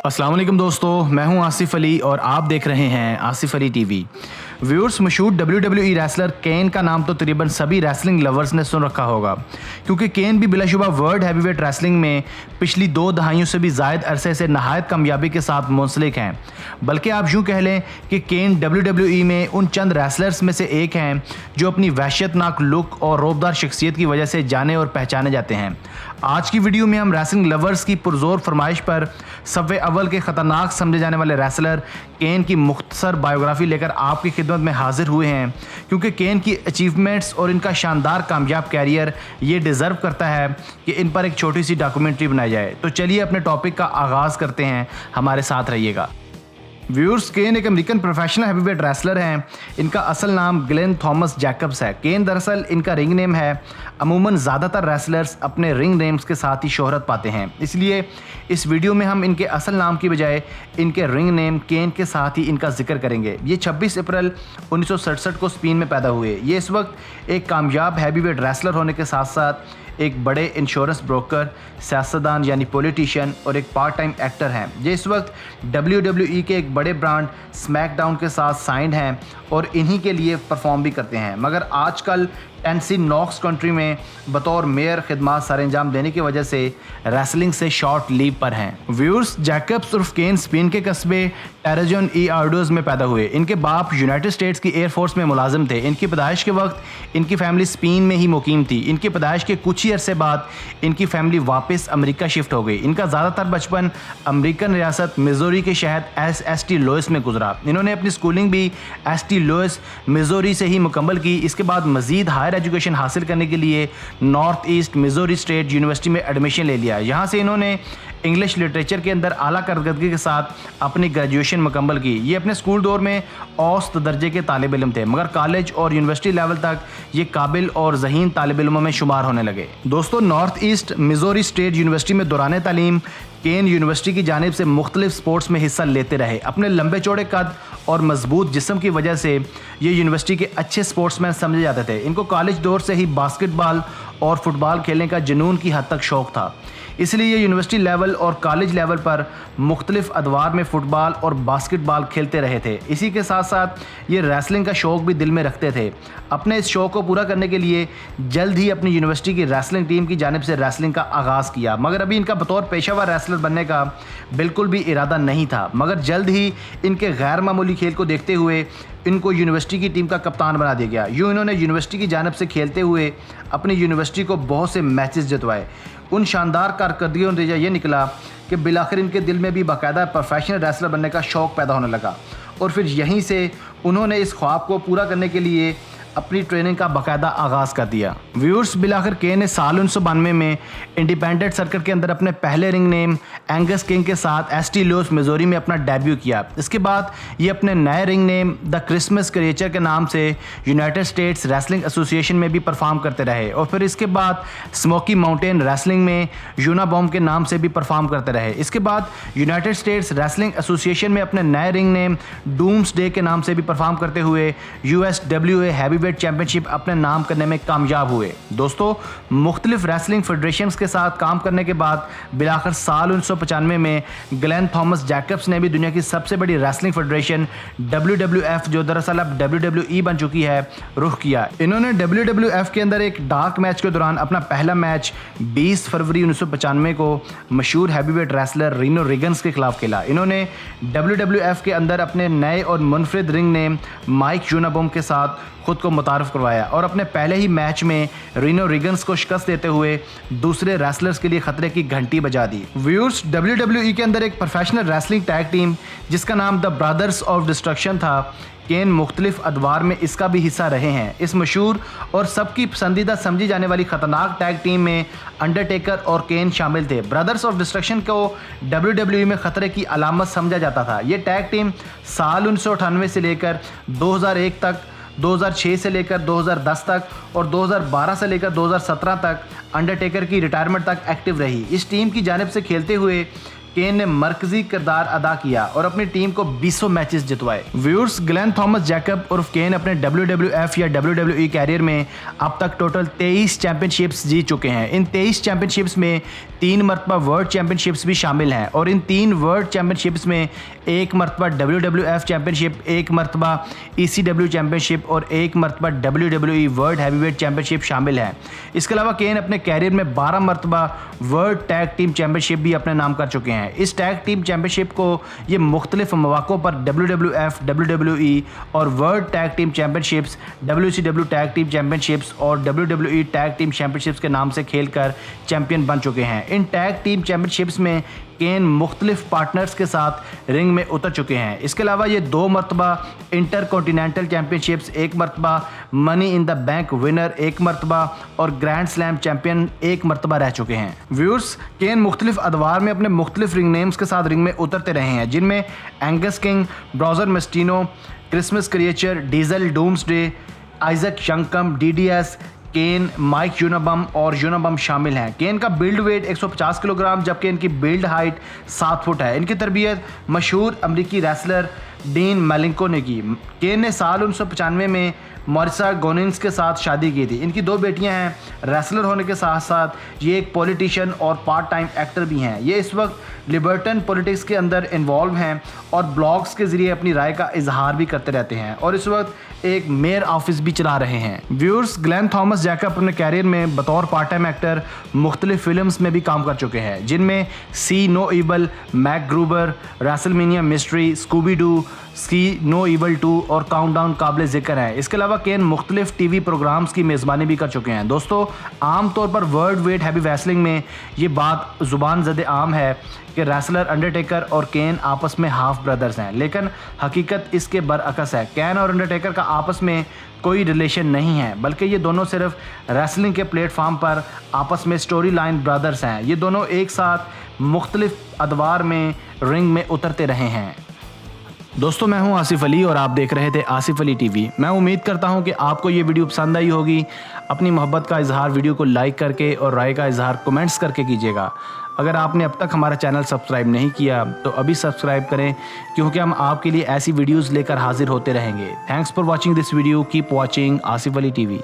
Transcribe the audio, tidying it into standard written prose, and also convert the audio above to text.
अस्सलाम वालेकुम दोस्तों, मैं हूं आसिफ अली और आप देख रहे हैं आसिफ अली टीवी। व्यूअर्स, मशहूर WWE रेसलर केन का नाम तो तकरीबन सभी रेसलिंग लवर्स ने सुन रखा होगा, क्योंकि केन भी बिलाशुबा वर्ल्ड हैवीवेट रेसलिंग में पिछली 2 दहाइयों से भी ज़ायद अरसे से नहायत कामयाबी के साथ मुंसलिक हैं। बल्कि आप यूँ कह लें कि केन WWE में उन चंद रेसलर्स में से एक हैं जो अपनी वहशतनाक लुक और रौबदार शख्सियत की वजह से जाने और पहचाने जाते हैं। आज की वीडियो में हम रेसलिंग लवर्स की पुरजोर फरमाइश पर सफ़े अव्वल के ख़तरनाक समझे जाने वाले रेसलर केन की मुख्तसर बायोग्राफी लेकर आपकी खिदमत में हाजिर हुए हैं, क्योंकि केन की अचीवमेंट्स और इनका शानदार कामयाब कैरियर ये डिज़र्व करता है कि इन पर एक छोटी सी डॉक्यूमेंट्री बनाई जाए। तो चलिए अपने टॉपिक का आगाज़ करते हैं, हमारे साथ रहिएगा। व्यूअर्स, केन एक अमेरिकन प्रोफेशनल हैवीवेट रेसलर हैं। इनका असल नाम ग्लेन थॉमस जैकब्स है। केन दरअसल इनका रिंग नेम है। अमूमन ज़्यादातर रेसलर्स अपने रिंग नेम्स के साथ ही शोहरत पाते हैं, इसलिए इस वीडियो में हम इनके असल नाम की बजाय इनके रिंग नेम केन के साथ ही इनका जिक्र करेंगे। ये 26 अप्रैल 1967 को स्पेन में पैदा हुए। ये इस वक्त एक कामयाब हैवीवेट रेसलर होने के साथ साथ एक बड़े इंश्योरेंस ब्रोकर, सियासतदान यानी पॉलिटिशियन और एक पार्ट टाइम एक्टर हैं। ये इस वक्त WWE के एक बड़े ब्रांड स्मैकडाउन के साथ साइंड हैं और इन्हीं के लिए परफॉर्म भी करते हैं, मगर आजकल टेनेसी नॉक्स कंट्री में बतौर मेयर खिदमात सर अंजाम देने की वजह से रेसलिंग से शॉर्ट लीव पर हैं। व्यूअर्स, जैकब्स उर्फ केन स्पेन के कस्बे टेरेजन ई आर्डोज में पैदा हुए। इनके बाप यूनाइटेड स्टेट्स की एयरफोर्स में मुलाजिम थे। इनकी पैदाइश के वक्त इनकी फैमिली स्पेन में ही मुकीम थी। इनकी पैदाइश के कुछ ही अरसे बाद इनकी फैमिली वापस अमेरिका शिफ्ट हो गई। इनका ज़्यादातर बचपन अमेरिकन रियासत मिजोरी के शहर SST लुइस में गुजरा। इन्होंने अपनी स्कूलिंग भी ST लुइस मिजोरी से ही मुकम्मल की। इसके बाद मजीद हायर एजुकेशन हासिल करने के लिए north east Missouri state university में एडमिशन ले लिया। यहाँ से इन्होंने इंग्लिश लिटरेचर के अंदर आला कारकर्दगी के साथ अपनी ग्रेजुएशन मुकम्मल की। ये अपने स्कूल दौर में औसत दर्जे के तालिब इल्म थे, मगर कॉलेज और यूनिवर्सिटी लेवल तक ये काबिल और ज़हीन तालिब इल्मों में शुमार होने लगे। दोस्तों, north east Missouri state university में दौरान तालीम केन यूनिवर्सिटी की जानिब से मुख्तलिफ स्पोर्ट्स में हिस्सा लेते रहे। अपने लंबे चौड़े कद और मजबूत जिस्म की वजह से ये यूनिवर्सिटी के अच्छे स्पोर्ट्समैन समझे जाते थे। इनको कॉलेज दौर से ही बास्केटबॉल और फुटबॉल खेलने का जुनून की हद तक शौक़ था, इसलिए ये यूनिवर्सिटी लेवल और कॉलेज लेवल पर मुख्तलिफ अदवार में फ़ुटबॉल और बास्केटबॉल खेलते रहे थे। इसी के साथ साथ ये रेसलिंग का शौक़ भी दिल में रखते थे। अपने इस शौक़ को पूरा करने के लिए जल्द ही अपनी यूनिवर्सिटी की रेसलिंग टीम की जानिब से रेसलिंग का आगाज़ किया, मगर अभी इनका बतौर पेशेवर रेसलर बनने का बिल्कुल भी इरादा नहीं था। मगर जल्द ही इनके गैर मामूली खेल को देखते हुए इनको यूनिवर्सिटी की टीम का कप्तान बना दिया गया। यूँ इन्होंने यूनिवर्सिटी की जानिब से खेलते हुए अपनी यूनिवर्सिटी को बहुत से मैचेस जितवाए। उन शानदार कारकर्दगी का नतीजा ये निकला कि बिलाखिर इनके दिल में भी बाकायदा प्रोफेशनल रेसलर बनने का शौक़ पैदा होने लगा, और फिर यहीं से उन्होंने इस ख्वाब को पूरा करने के लिए अपनी ट्रेनिंग का बाकायदा आगाज़ कर दिया। व्यूअर्स, बिलाखिर केन ने साल 1992 में इंडिपेंडेंट सर्किट के अंदर अपने पहले रिंग नेम एंगस किंग के साथ ST लुइस मिजोरी में अपना डेब्यू किया। इसके बाद ये अपने नए ring name the Christmas creature के नाम से यूनाइटेड स्टेट्स रेसलिंग एसोसिएशन में भी परफॉर्म करते रहे, और फिर इसके बाद स्मोकी माउंटेन रेसलिंग में यूनाबॉम के नाम से भी परफॉर्म करते रहे। इसके बाद यूनाइटेड स्टेट्स रेसलिंग एसोसिएशन में अपने नए रिंग नेम डूम्सडे के नाम से भी परफॉर्म करते हुए USWA हैवीवेट चैंपियनशिप अपने नाम करने में कामयाब हुए। दोस्तों, मुख्तलिफ रेसलिंग फेडरेशंस के साथ काम करने के बाद बिलाखिर साल 1995 में ग्लेन थॉमस जैकब्स ने भी दुनिया की सबसे बड़ी रेसलिंग फेडरेशन WWF, जो दरअसल अब WWE बन चुकी है, रुख किया। इन्होंने WWF के अंदर एक डार्क मैच के दौरान अपना पहला मैच 20 फरवरी 1995 को मशहूर हैवीवेट रेसलर रीनो रिगन्स के खिलाफ खेला। इन्होंने WWF के अंदर अपने नए और मुनफरिद रिंग नेम माइक यूनाबॉम के साथ खुद को मुतारफ़ करवाया और अपने पहले ही मैच में रीनो रिगन्स को शिकस्त देते हुए दूसरे रेसलर्स के लिए खतरे की घंटी बजा दी। व्यूअर्स, WWE के अंदर एक प्रोफेशनल रेसलिंग टैग टीम जिसका नाम द ब्रदर्स ऑफ डिस्ट्रक्शन था, केन मुख्तलिफ अदवार में इसका भी हिस्सा रहे हैं। इस मशहूर और सबकी पसंदीदा समझी जाने वाली ख़तरनाक टैग टीम में अंडरटेकर और केन शामिल थे। ब्रदर्स ऑफ डिस्ट्रक्शन को WWE में ख़तरे की अलामत समझा जाता था। ये टैग टीम साल 1998 से लेकर 2001 तक, 2006 से लेकर 2010 तक और 2012 से लेकर 2017 तक अंडरटेकर की रिटायरमेंट तक एक्टिव रही। इस टीम की जानिब से खेलते हुए केन ने मरकजी किरदार अदा किया और अपनी टीम को 20 मैचेस जितवाए। व्यूअर्स, ग्लेन थॉमस जैकब उर्फ केन अपने WWF या WWE कैरियर में अब तक टोटल 23 चैंपियनशिप्स जीत चुके हैं। इन 23 चैंपियनशिप्स में 3 मरतबा वर्ल्ड चैंपियनशिप्स भी शामिल हैं और इन 3 वर्ल्ड चैंपियनशिप्स में 1 मरतबा WWF चैंपियनशिप, 1 मरतबा ECW चैंपियनशिप और 1 मरतबा WWE वर्ल्ड हैवीवेट चैंपियनशिप शामिल है। इसके अलावा केन अपने कैरियर में 12 मरतबा वर्ल्ड टैग टीम चैंपियनशिप भी अपने नाम कर चुके हैं। इस टैग टीम चैंपियनशिप को ये मुख्तलिफ मौक़ों पर WWF, WWE और world tag team championships, WCW tag team championships और WWE टैग टीम चैंपियनशिप्स के नाम से खेलकर चैंपियन बन चुके हैं। इन टैग टीम चैंपियनशिप्स में केन मुख्तलिफ पार्टनर्स के साथ रिंग में उतर चुके हैं। इसके अलावा ये 2 मरतबा इंटर कॉन्टिनेंटल चैंपियनशिप्स, 1 मरतबा money in the bank winner, 1 मरतबा और ग्रैंड स्लैम चैंपियन 1 मरतबा रह चुके हैं। व्यूअर्स, केन मुख्तलिफ अदवार में अपने मुख्तलिफ रिंग नेम्स के साथ रिंग में उतरते रहे हैं, जिनमें Angus King, Bruiser Mastino, Christmas Creature, Diesel Doomsday, Isaac Yankem, DDS, Kane, Mike Unabomb और यूनाबम शामिल हैं। केन का बिल्ड वेट 150 किलोग्राम जबकि इनकी बिल्ड हाइट 7 फुट है। इनकी तरबियत मशहूर अमरीकी रेसलर डीन मैलिंको ने की। केन ने साल 1995 में मॉरिसा गोनिन्स के साथ शादी की थी। इनकी 2 बेटियां हैं। रेसलर होने के साथ साथ ये एक पॉलिटिशियन और पार्ट टाइम एक्टर भी हैं। ये इस वक्त लिबर्टन पॉलिटिक्स के अंदर इन्वॉल्व हैं और ब्लॉग्स के ज़रिए अपनी राय का इजहार भी करते रहते हैं और इस वक्त एक मेयर ऑफिस भी चला रहे हैं। व्यूअर्स, ग्लेन थॉमस जैकब अपने कैरियर में बतौर पार्ट टाइम एक्टर मुख्तलिफ फिल्म्स में भी काम कर चुके हैं, जिनमें see no evil, MacGruber, WrestleMania mystery, Scooby Doo, see no evil 2 और काउंटडाउन काबिल ज़िक्र है। इसके अलावा केन मुख्तलिफ TV प्रोग्राम्स की मेज़बानी भी कर चुके हैं। दोस्तों, आमतौर पर वर्ल्ड वेट हैवी रेसलिंग में ये बात ज़ुबान ज़द आम है कि रेसलर अंडरटेकर और केन आपस में हाफ ब्रदर्स हैं, लेकिन हकीकत इसके बरअक्स है। केन और अंडरटेकर का आपस में कोई रिलेशन नहीं है, बल्कि ये दोनों सिर्फ रेसलिंग के प्लेटफॉर्म पर आपस में स्टोरी लाइन ब्रदर्स हैं। ये दोनों एक साथ मुख्तलिफ अदवार में रिंग में उतरते रहे हैं। दोस्तों, मैं हूं आसिफ अली और आप देख रहे थे आसिफ अली टीवी। मैं उम्मीद करता हूं कि आपको ये वीडियो पसंद आई होगी। अपनी मोहब्बत का इजहार वीडियो को लाइक करके और राय का इजहार कमेंट्स करके कीजिएगा। अगर आपने अब तक हमारा चैनल सब्सक्राइब नहीं किया तो अभी सब्सक्राइब करें, क्योंकि हम आपके लिए ऐसी वीडियोज़ लेकर हाजिर होते रहेंगे। Thanks for watching this video. Keep watching Asif Ali TV.